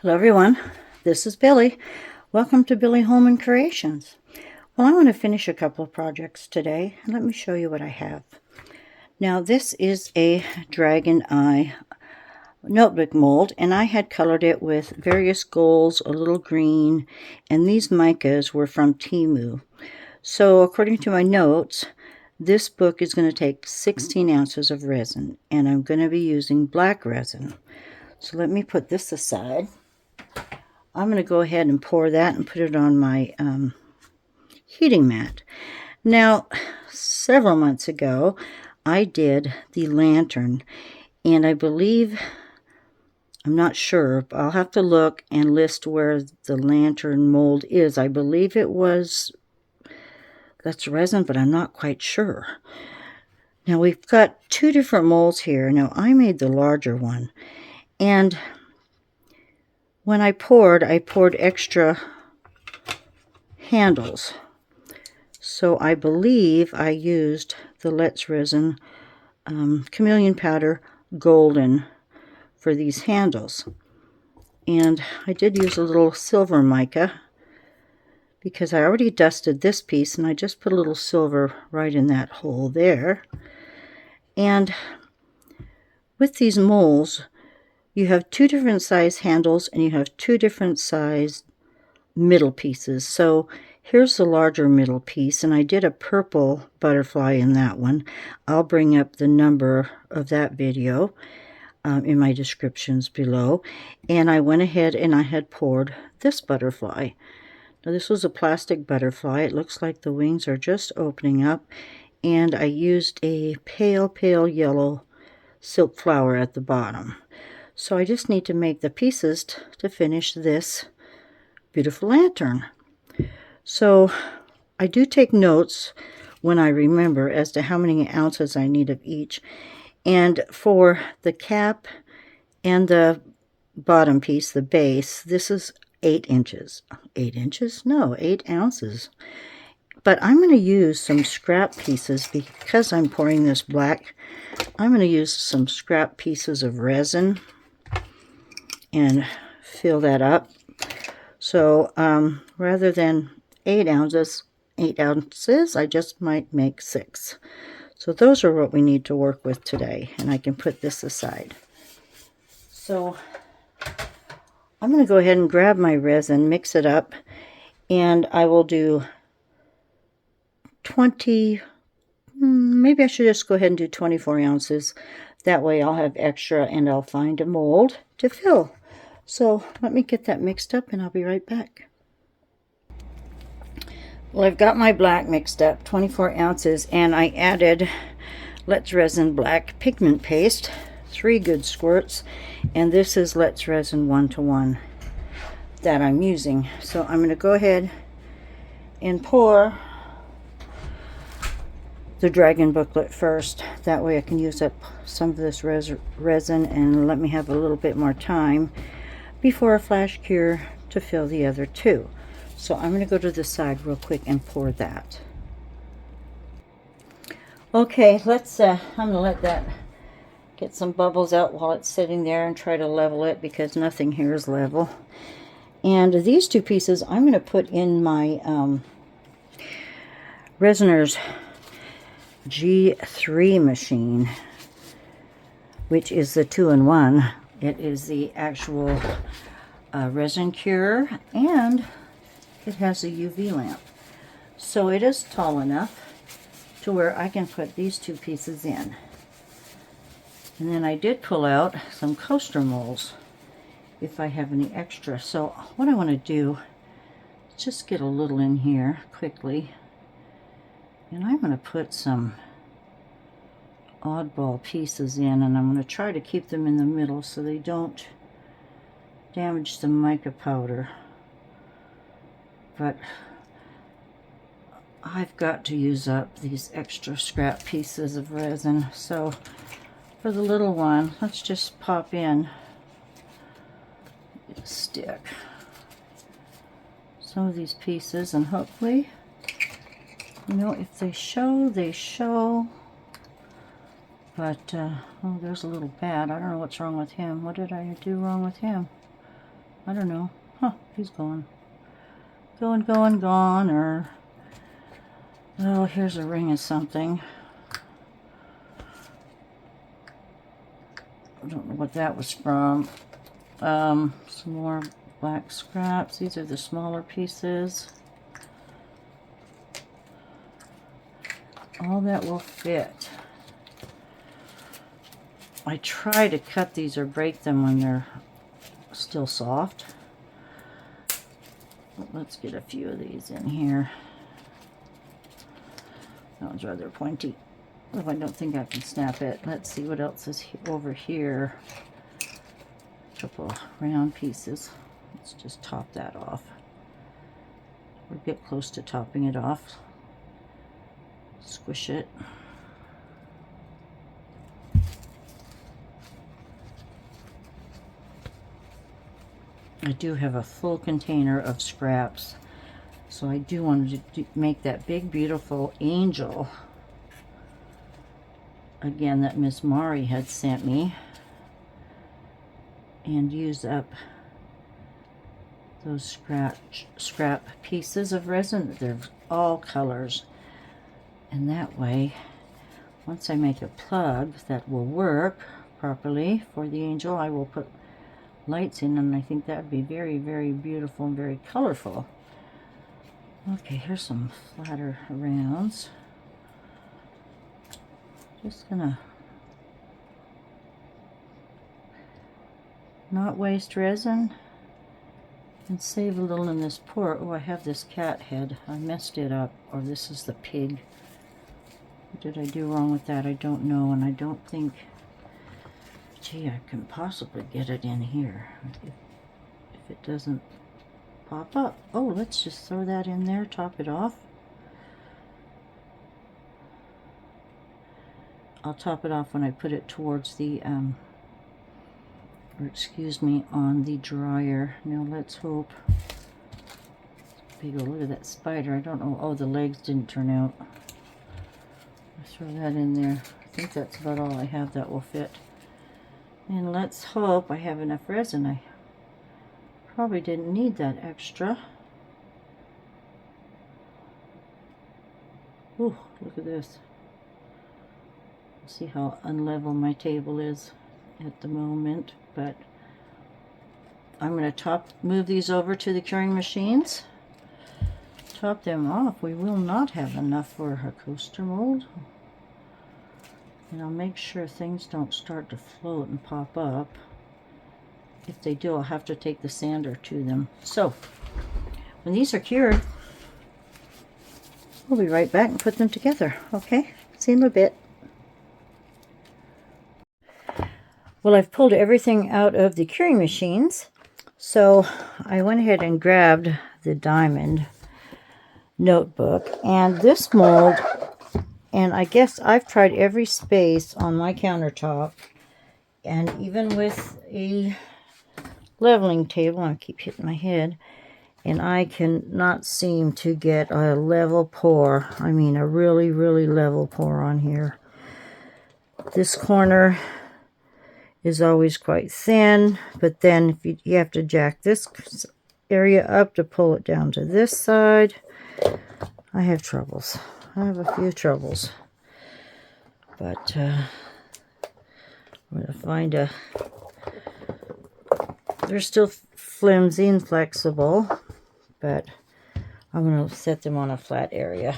Hello everyone, this is Billie. Welcome to Billie Holman Creations. Well, I want to finish a couple of projects today, and let me show you what I have. Now this is a dragon eye notebook mold, and I had colored it with various golds, a little green, and these micas were from Temu. So according to my notes, this book is going to take 16 ounces of resin, and I'm going to be using black resin. So let me put this aside. I'm going to go ahead and pour that and put it on my heating mat. Now, several months ago, I did the lantern, and I believe, I'm not sure, but I'll have to look and list where the lantern mold is. I believe it was, that's resin, but I'm not quite sure. Now, we've got two different molds here. Now, I made the larger one, and when I poured extra handles. So I believe I used the Let's Resin Chameleon Powder Golden for these handles. And I did use a little silver mica because I already dusted this piece, and I just put a little silver right in that hole there. And with these molds, you have two different size handles and you have two different size middle pieces. So here's the larger middle piece, and I did a purple butterfly in that one. I'll bring up the number of that video in my descriptions below. And I went ahead and I had poured this butterfly. Now this was a plastic butterfly. It looks like the wings are just opening up, and I used a pale yellow silk flower at the bottom. So I just need to make the pieces to finish this beautiful lantern. So I do take notes when I remember as to how many ounces I need of each. And for the cap and the bottom piece, the base, this is 8 inches. 8 inches? No, 8 ounces. But I'm going to use some scrap pieces because I'm pouring this black. I'm going to use some scrap pieces of resin and fill that up. So rather than 8 ounces, I just might make 6. So those are what we need to work with today, and I can put this aside. So I'm going to go ahead and grab my resin, mix it up, and I will do 20, maybe I should just go ahead and do 24 ounces. That way I'll have extra and I'll find a mold to fill. So let me get that mixed up and I'll be right back. Well, I've got my black mixed up, 24 ounces, and I added Let's Resin black pigment paste, 3 good squirts, and this is Let's Resin 1:1 that I'm using. So I'm going to go ahead and pour the dragon booklet first. That way I can use up some of this resin and let me have a little bit more time before a flash cure to fill the other two. So I'm going to go to the side real quick and pour that. Okay, let's I'm going to let that get some bubbles out while it's sitting there and try to level it, because nothing here is level. And these two pieces I'm going to put in my Resiners G3 machine, which is the 2-in-1. It is the actual resin cure, and it has a UV lamp. So it is tall enough to where I can put these two pieces in. And then I did pull out some coaster molds if I have any extra. So what I want to do is just get a little in here quickly. And I'm going to put some oddball pieces in, and I'm going to try to keep them in the middle so they don't damage the mica powder. But I've got to use up these extra scrap pieces of resin. So for the little one, let's just pop in a stick some of these pieces, and hopefully, you know, if they show, they show. But, oh, there's a little bat. I don't know what's wrong with him. What did I do wrong with him? I don't know. Huh, he's gone. Gone, or... Oh, here's a ring of something. I don't know what that was from. Some more black scraps. These are the smaller pieces. All that will fit. I try to cut these or break them when they're still soft. Let's get a few of these in here. That one's rather pointy. Oh, I don't think I can snap it. Let's see what else is over here. A couple round pieces. Let's just top that off. Or get close to topping it off. Squish it. I do have a full container of scraps, so I do want to make that big beautiful angel again that Miss Mari had sent me, and use up those scrap pieces of resin. They're all colors, and that way once I make a plug that will work properly for the angel, I will put lights in, and I think that would be very, very beautiful and very colorful. Okay, here's some flatter rounds. Just gonna not waste resin and save a little in this pour. Oh, I have this cat head. I messed it up, or this is the pig. What did I do wrong with that? I don't know, and I don't think... Gee, I can possibly get it in here if it doesn't pop up. Oh, let's just throw that in there, top it off. I'll top it off when I put it towards the, or excuse me, on the dryer. Now let's hope. Big old, look at that spider. I don't know. Oh, the legs didn't turn out. I'll throw that in there. I think that's about all I have that will fit. And let's hope I have enough resin. I probably didn't need that extra. Ooh, look at this. See how unlevel my table is at the moment, but I'm going to move these over to the curing machines. Top them off. We will not have enough for a coaster mold. And I'll make sure things don't start to float and pop up. If they do, I'll have to take the sander to them. So, when these are cured, we'll be right back and put them together. Okay? See you in a bit. Well, I've pulled everything out of the curing machines. So, I went ahead and grabbed the diamond notebook. And this mold... And I guess I've tried every space on my countertop, and even with a leveling table, I keep hitting my head, and I cannot seem to get a level pour. I mean, a really, really level pour on here. This corner is always quite thin, but then if you have to jack this area up to pull it down to this side. I have troubles. I have a few troubles, but I'm going to find a... They're still flimsy and flexible, but I'm going to set them on a flat area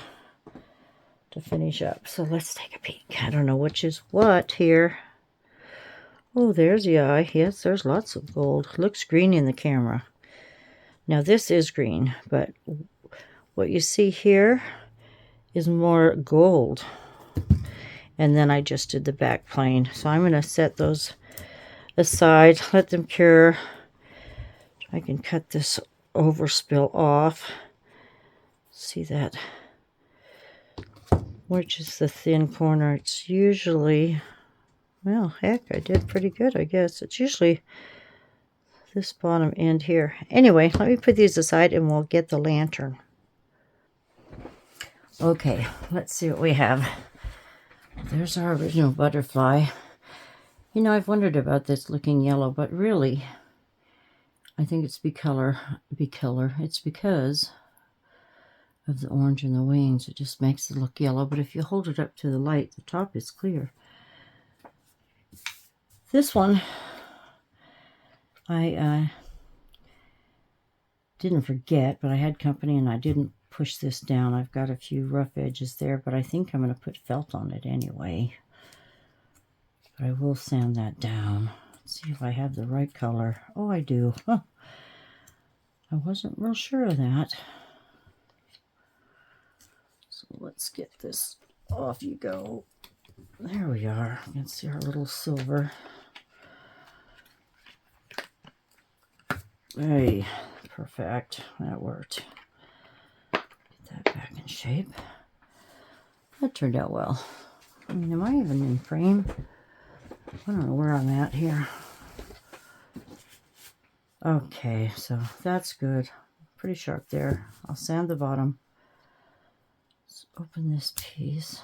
to finish up. So let's take a peek. I don't know which is what here. Oh, there's the eye. Yes, there's lots of gold. Looks green in the camera. Now this is green, but what you see here is more gold. And then I just did the back plane. So I'm going to set those aside, let them cure. I can cut this overspill off. See that? Which is the thin corner. It's usually, well, heck, I did pretty good, I guess. It's usually this bottom end here. Anyway, let me put these aside and we'll get the lantern. Okay, let's see what we have. There's our original butterfly. You know, I've wondered about this looking yellow, but really, I think it's it's because of the orange in the wings. It just makes it look yellow, but if you hold it up to the light, the top is clear. This one, I didn't forget, but I had company and I didn't push this down. I've got a few rough edges there, but I think I'm going to put felt on it anyway. But I will sand that down. Let's see if I have the right color. Oh, I do. Huh. I wasn't real sure of that. So let's get this off you go. There we are. You can see our little silver. Hey, perfect. That worked. Get that back in shape. That turned out well. I mean, am I even in frame? I don't know where I'm at here. Okay, so that's good. Pretty sharp there. I'll sand the bottom. Let's open this piece.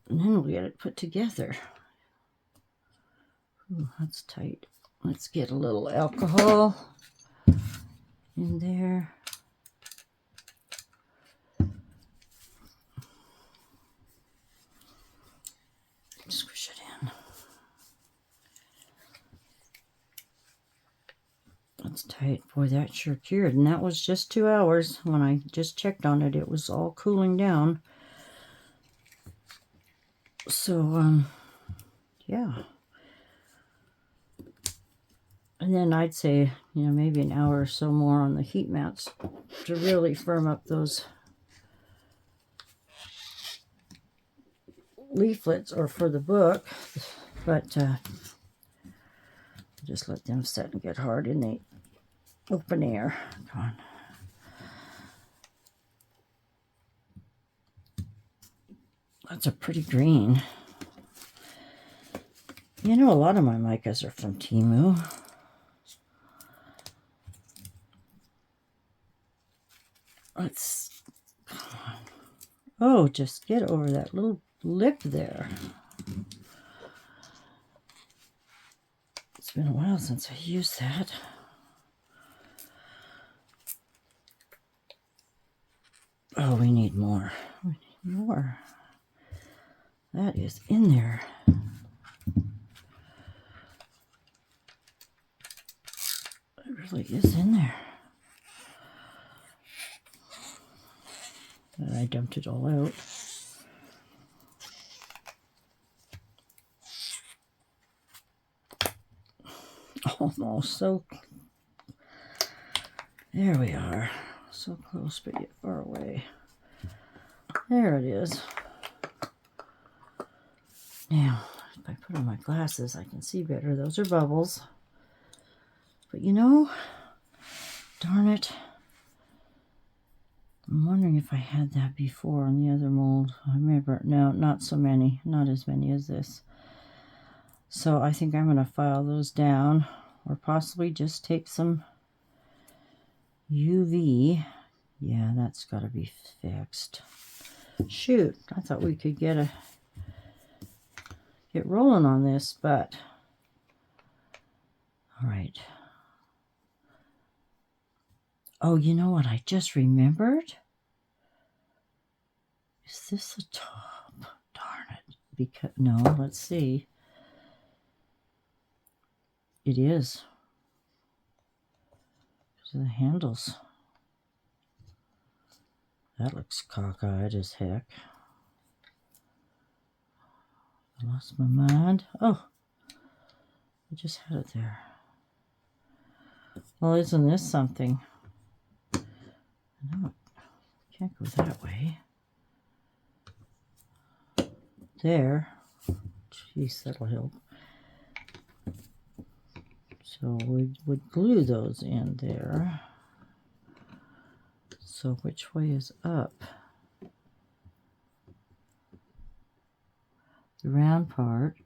And then we'll get it put together. Ooh, that's tight. Let's get a little alcohol in there. Squish it in. That's tight. Boy, that sure cured. And that was just 2 hours. When I just checked on it, it was all cooling down. So, yeah. And then I'd say, maybe an hour or so more on the heat mats to really firm up those leaflets or for the book. But just let them set and get hard in the open air. Come on. That's a pretty green. A lot of my micas are from Temu. Let's, come on. Oh, just get over that little lip there. It's been a while since I used that. Oh, we need more. We need more. That is in there. It really is in there. And I dumped it all out. Almost. So there we are. So close, but yet far away. There it is. Now, if I put on my glasses, I can see better. Those are bubbles. But darn it. I'm wondering if I had that before on the other mold. I remember, no, not so many. Not as many as this. So I think I'm going to file those down, or possibly just take some UV. Yeah, that's got to be fixed. Shoot, I thought we could get rolling on this, but all right. Oh, you know what I just remembered? Is this the top? Darn it. Because no, let's see. It is. Those are the handles. That looks cockeyed as heck. I lost my mind. Oh, I just had it there. Well, isn't this something? No, can't go that way. There. Jeez, that'll help. So we would glue those in there. So which way is up? The round part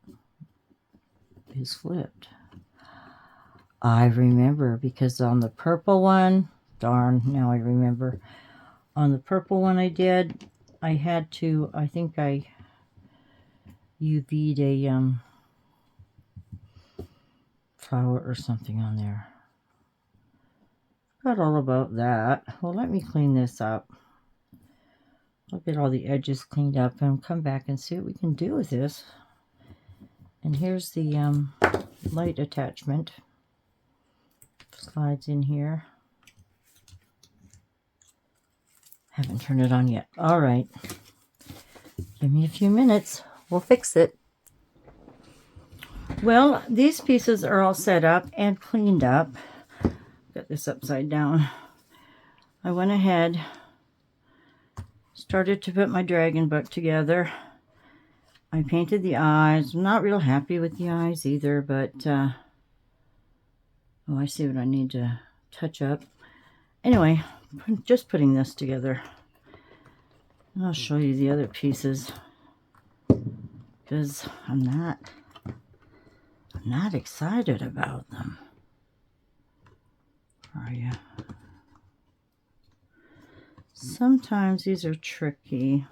is flipped. I remember, because on the purple one, darn, now I remember. On the purple one I had to, I think I UV'd flower or something on there. Forgot all about that. Well, let me clean this up. I'll get all the edges cleaned up and come back and see what we can do with this. And here's the light attachment. Slides in here. Haven't turned it on yet. All right. Give me a few minutes. We'll fix it. Well, these pieces are all set up and cleaned up. Got this upside down. I went ahead, started to put my dragon book together. I painted the eyes. I'm not real happy with the eyes either, but oh, I see what I need to touch up. Anyway, just putting this together. And I'll show you the other pieces because I'm not excited about them. Are you? Sometimes these are tricky.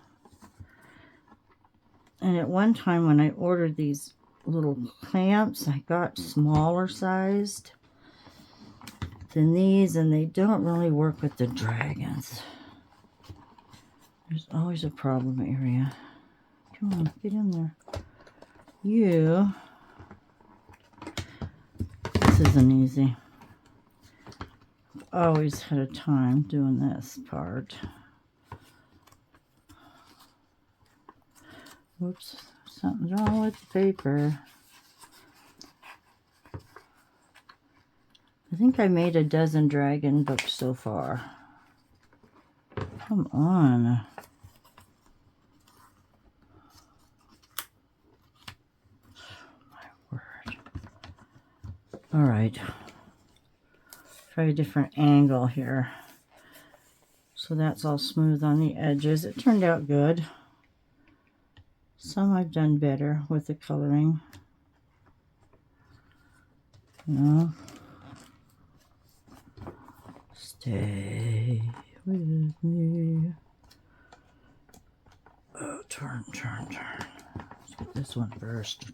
And at one time when I ordered these little clamps, I got smaller sized than these, and they don't really work with the dragons. There's always a problem area. Come on, get in there. You. This isn't easy. Always had a time doing this part. Whoops, something's wrong with the paper. I think I made a dozen dragon books so far. Come on. My word. All right. Try a different angle here. So that's all smooth on the edges. It turned out good. Some I've done better with the coloring. No. Stay with me. Oh, turn. Let's get this one first.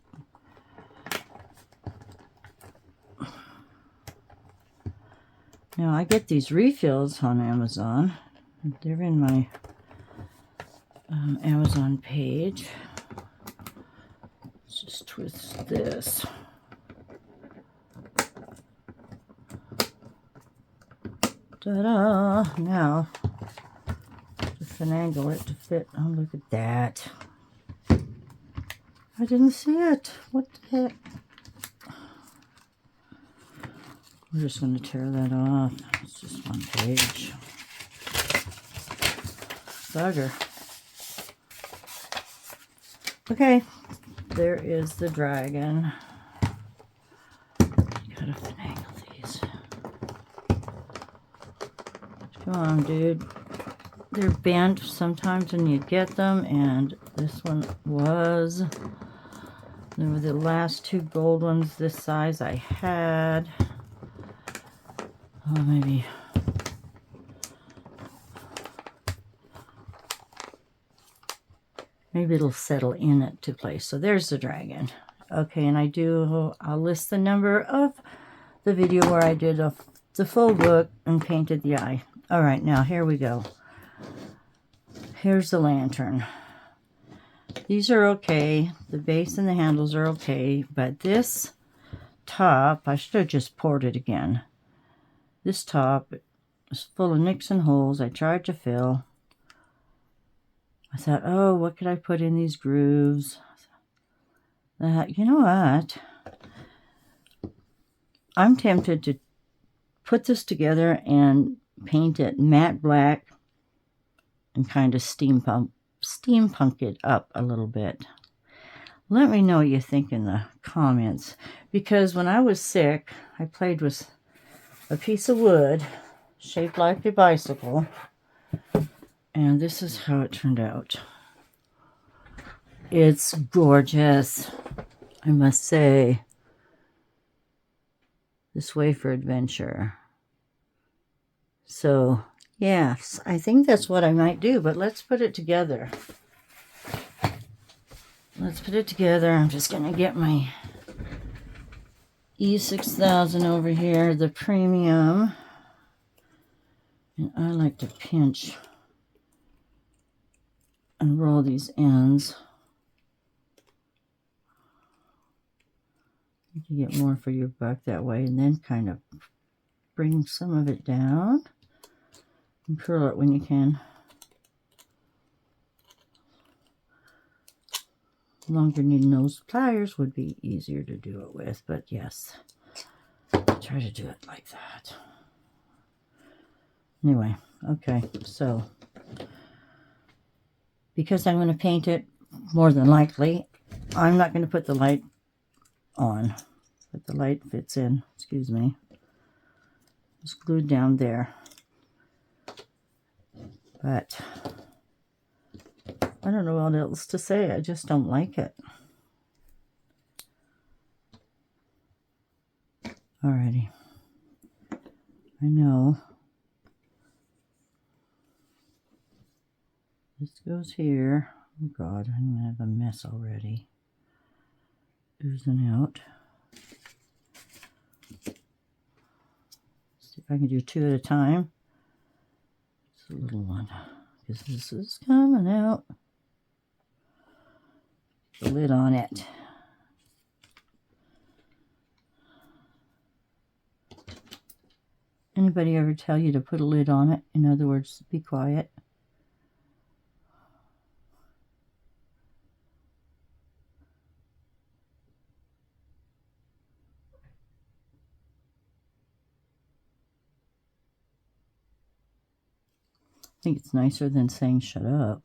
Now, I get these refills on Amazon. They're in my Amazon page. Let's just twist this. Ta-da! Now, to finagle it to fit. Oh, look at that. I didn't see it. What the heck? We're just going to tear that off. It's just one page. Bugger. Okay, there is the dragon. Gotta finagle these. Come on, dude. They're bent sometimes when you get them, and this one was. They were the last two gold ones this size I had. Oh, maybe it'll settle in it to place. So there's the dragon. Okay, and I'll list the number of the video where I did the full book and painted the eye. All right, now here we go. Here's the lantern. These are okay. The base and the handles are okay, but this top, I should have just poured it again. This top is full of nicks and holes. I tried to fill. I thought, oh, what could I put in these grooves? You know what? I'm tempted to put this together and paint it matte black and kind of steampunk it up a little bit. Let me know what you think in the comments, because when I was sick, I played with a piece of wood shaped like a bicycle, and this is how it turned out. It's gorgeous, I must say. This way for adventure. So yes, I think that's what I might do, but let's put it together. I'm just going to get my E6000 over here, the premium. And I like to pinch and roll these ends. You can get more for your buck that way, and then kind of bring some of it down and curl it when you can. Longer needle nose pliers would be easier to do it with, but yes, try to do it like that. Anyway, okay, so because I'm going to paint it, more than likely, I'm not going to put the light on, but the light fits in, excuse me. It's glued down there. But I don't know what else to say. I just don't like it. Alrighty. I know. This goes here. Oh God, I'm gonna have a mess already. Oozing out. See if I can do two at a time. It's a little one, because this is coming out. The lid on it. Anybody ever tell you to put a lid on it? In other words, be quiet. I think it's nicer than saying shut up.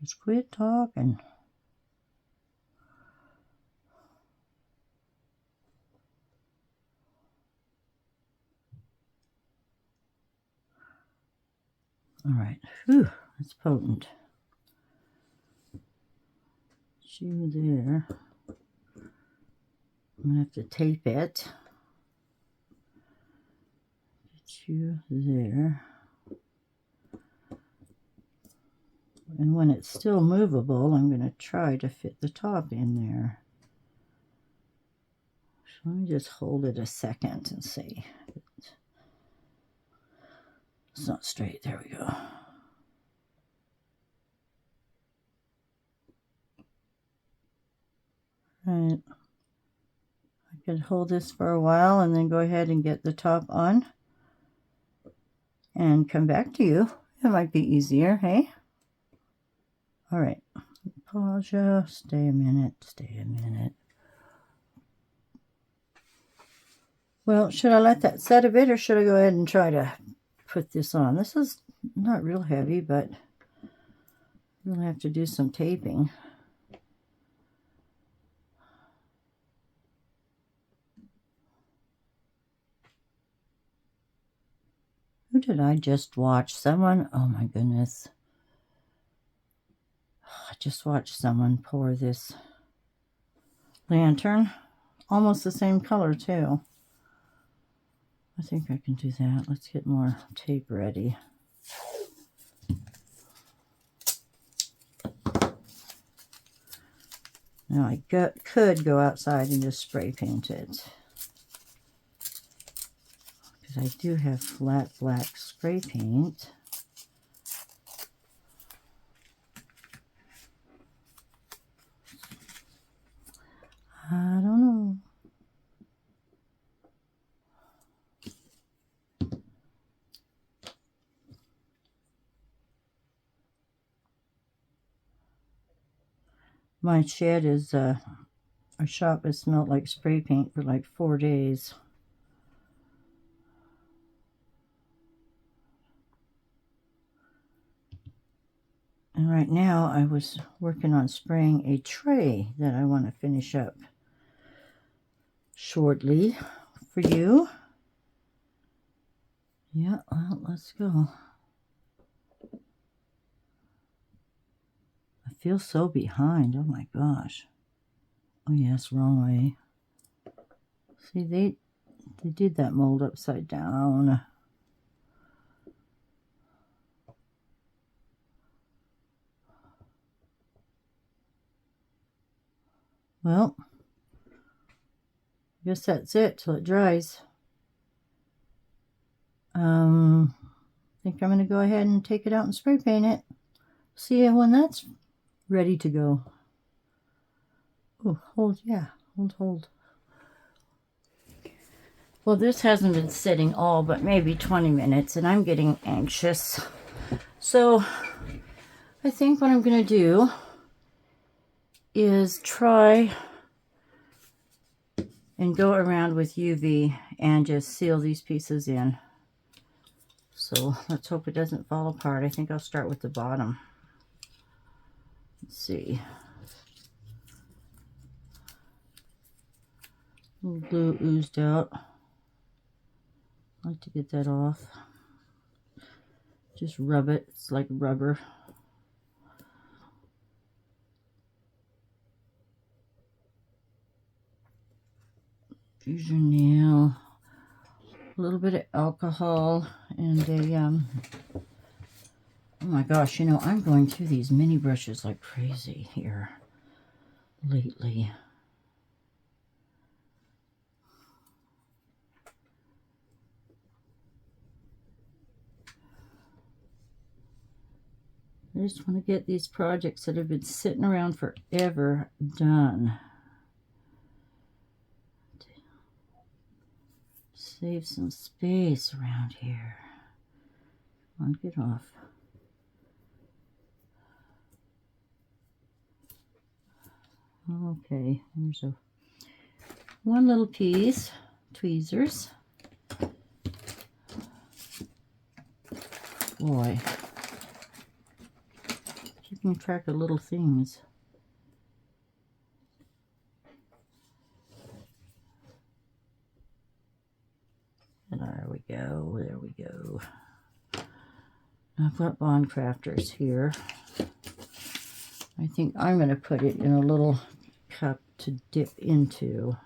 Just quit talking. All right, whew, that's potent. You there. I'm gonna have to tape it. Get you there. And when it's still movable, I'm gonna try to fit the top in there. So let me just hold it a second and see. It's not straight. There we go. Right. I could hold this for a while and then go ahead and get the top on and come back to you. It might be easier, hey? All right. Pause you. Stay a minute. Stay a minute. Well, should I let that set a bit, or should I go ahead and try to put this on? This is not real heavy, but we'll have to do some taping. Who did I just watch? Someone? Oh my goodness. I just watched someone pour this lantern. Almost the same color too. I think I can do that. Let's get more tape ready. Now I could go outside and just spray paint it, because I do have flat black spray paint. I don't know. My shed is, our shop has smelled like spray paint for like 4 days. And right now I was working on spraying a tray that I want to finish up shortly for you. Yeah, well, let's go. I feel so behind. Oh my gosh. Oh yes, wrong way. See, they did that mold upside down. Well, guess that's it till it dries. I think I'm going to go ahead and take it out and spray paint it. See you when that's ready to go. Oh, hold, yeah, hold. Well, this hasn't been sitting all but maybe 20 minutes, and I'm getting anxious. So I think what I'm going to do is try and go around with UV and just seal these pieces in. So let's hope it doesn't fall apart. I think I'll start with the bottom. Let's see. A little glue oozed out. I like to get that off. Just rub it. It's like rubber. Use your nail. A little bit of alcohol and a oh my gosh, you know, I'm going through these mini brushes like crazy here lately. I just want to get these projects that have been sitting around forever done. Save some space around here. Come on, get off. Okay, there's one little piece. Tweezers. Boy. Keeping track of little things. And there we go, there we go. I've got Bond Crafters here. I think I'm going to put it in a little cup to dip into.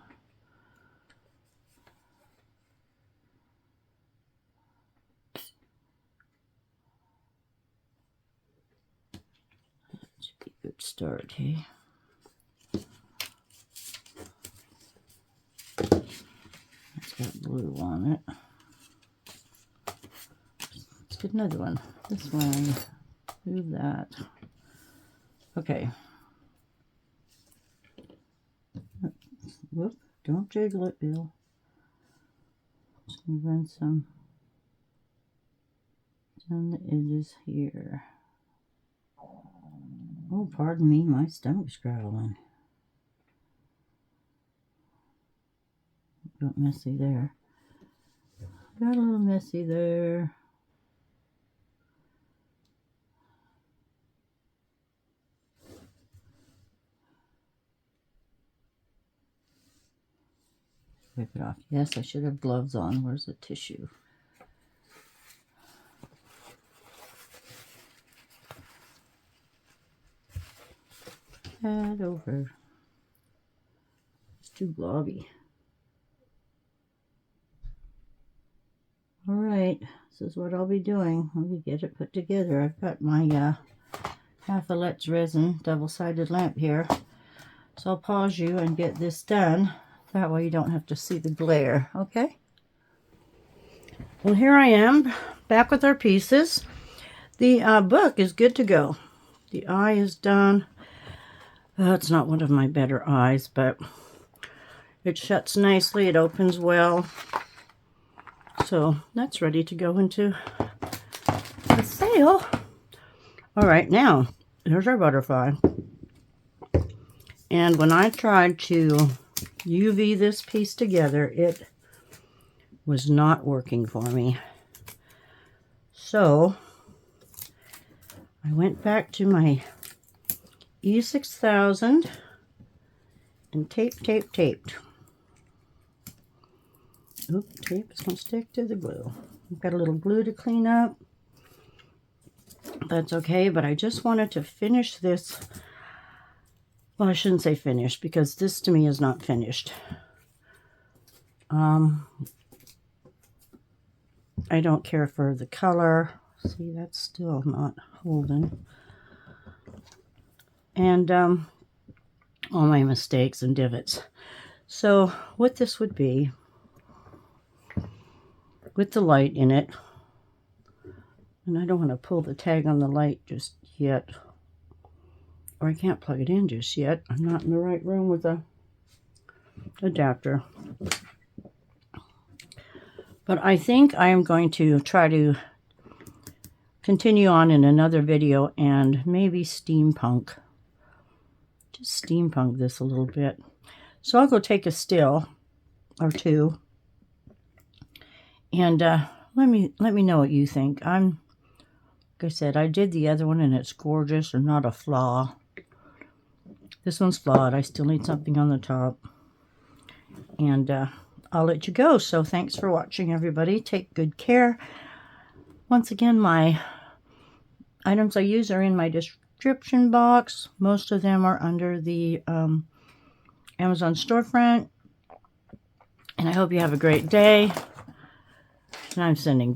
That should be a good start, hey? It's got blue on it. Let's get another one. This one. Move that. Okay. Whoop, don't jiggle it, Bill. Just gonna run some down the edges here. Oh, pardon me, my stomach's growling. Got messy there. Got a little messy there. Wipe it off. Yes, I should have gloves on. Where's the tissue? Head over. It's too blobby. All right, this is what I'll be doing when we get it put together. I've got my half a Let's Resin double-sided lamp here. So I'll pause you and get this done. That way you don't have to see the glare, okay? Well, here I am, back with our pieces. The book is good to go. The eye is done. It's not one of my better eyes, but it shuts nicely. It opens well. So that's ready to go into the sale. All right, now, here's our butterfly. And when I tried to UV this piece together, it was not working for me. So I went back to my E6000 and taped. Oop, tape is going to stick to the glue. I've got a little glue to clean up. That's okay, but I just wanted to finish this. Well, I shouldn't say finished, because this to me is not finished. I don't care for the color. See, that's still not holding. And all my mistakes and divots. So what this would be, with the light in it, and I don't want to pull the tag on the light just yet, or I can't plug it in just yet. I'm not in the right room with the adapter. But I think I am going to try to continue on in another video and maybe steampunk. Just steampunk this a little bit. So I'll go take a still or two. And let me know what you think. Like I said, I did the other one and it's gorgeous and not a flaw. This one's flawed. I still need something on the top. And I'll let you go. So thanks for watching, everybody. Take good care. Once again, my items I use are in my description box. Most of them are under the Amazon storefront. And I hope you have a great day. And I'm sending